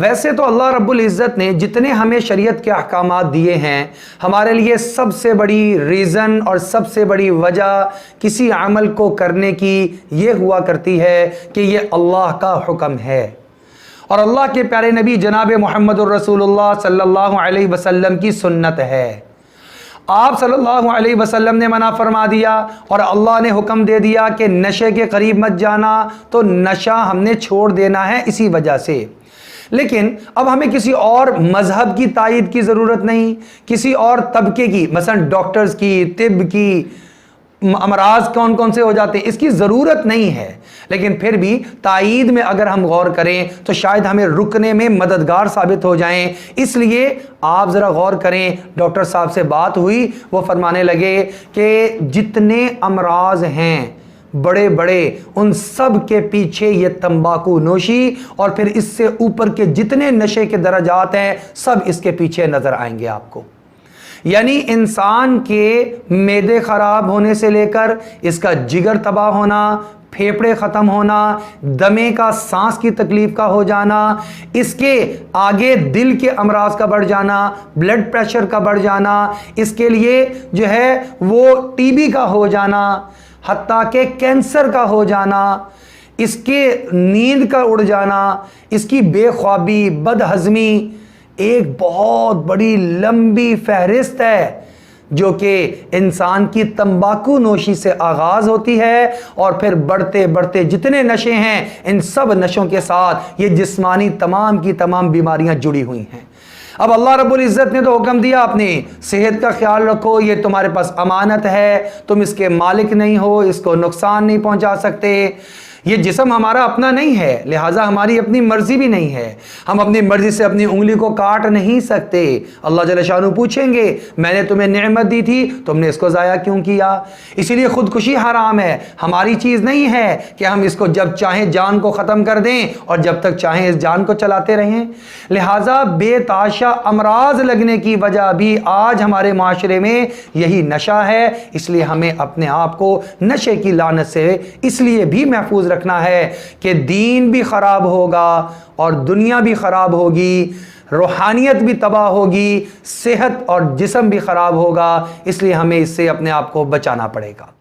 ویسے تو اللہ رب العزت نے جتنے ہمیں شریعت کے احکامات دیے ہیں، ہمارے لیے سب سے بڑی ریزن اور سب سے بڑی وجہ کسی عمل کو کرنے کی یہ ہوا کرتی ہے کہ یہ اللہ کا حکم ہے اور اللہ کے پیارے نبی جناب محمد الرسول اللہ صلی اللہ علیہ وسلم کی سنت ہے۔ آپ صلی اللہ علیہ وسلم نے منع فرما دیا اور اللہ نے حکم دے دیا کہ نشے کے قریب مت جانا، تو نشہ ہم نے چھوڑ دینا ہے اسی وجہ سے۔ لیکن اب ہمیں کسی اور مذہب کی تائید کی ضرورت نہیں، کسی اور طبقے کی، مثلا ڈاکٹرز کی، طب کی، امراض کون کون سے ہو جاتے ہیں، اس کی ضرورت نہیں ہے۔ لیکن پھر بھی تائید میں اگر ہم غور کریں تو شاید ہمیں رکنے میں مددگار ثابت ہو جائیں۔ اس لیے آپ ذرا غور کریں، ڈاکٹر صاحب سے بات ہوئی، وہ فرمانے لگے کہ جتنے امراض ہیں بڑے بڑے، ان سب کے پیچھے یہ تمباکو نوشی اور پھر اس سے اوپر کے جتنے نشے کے درجات ہیں سب اس کے پیچھے نظر آئیں گے آپ کو۔ یعنی انسان کے معدے خراب ہونے سے لے کر اس کا جگر تباہ ہونا، پھیپھڑے ختم ہونا، دمے کا، سانس کی تکلیف کا ہو جانا، اس کے آگے دل کے امراض کا بڑھ جانا، بلڈ پریشر کا بڑھ جانا، اس کے لیے جو ہے وہ ٹی بی کا ہو جانا، حتیٰ کہ کینسر کا ہو جانا، اس کے نیند کا اڑ جانا، اس کی بے خوابی، بد ہضمی، ایک بہت بڑی لمبی فہرست ہے جو کہ انسان کی تمباکو نوشی سے آغاز ہوتی ہے اور پھر بڑھتے بڑھتے جتنے نشے ہیں ان سب نشوں کے ساتھ یہ جسمانی تمام کی تمام بیماریاں جڑی ہوئی ہیں۔ اب اللہ رب العزت نے تو حکم دیا اپنی صحت کا خیال رکھو، یہ تمہارے پاس امانت ہے، تم اس کے مالک نہیں ہو، اس کو نقصان نہیں پہنچا سکتے۔ یہ جسم ہمارا اپنا نہیں ہے، لہٰذا ہماری اپنی مرضی بھی نہیں ہے، ہم اپنی مرضی سے اپنی انگلی کو کاٹ نہیں سکتے۔ اللہ جل شانہ پوچھیں گے میں نے تمہیں نعمت دی تھی، تم نے اس کو ضائع کیوں کیا؟ اسی لیے خودکشی حرام ہے، ہماری چیز نہیں ہے کہ ہم اس کو جب چاہیں جان کو ختم کر دیں اور جب تک چاہیں اس جان کو چلاتے رہیں۔ لہٰذا بے تحاشا امراض لگنے کی وجہ بھی آج ہمارے معاشرے میں یہی نشہ ہے۔ اس لیے ہمیں اپنے آپ کو نشے کی لعنت سے اس لیے بھی محفوظ رکھنا ہے کہ دین بھی خراب ہوگا اور دنیا بھی خراب ہوگی، روحانیت بھی تباہ ہوگی، صحت اور جسم بھی خراب ہوگا۔ اس لیے ہمیں اس سے اپنے آپ کو بچانا پڑے گا۔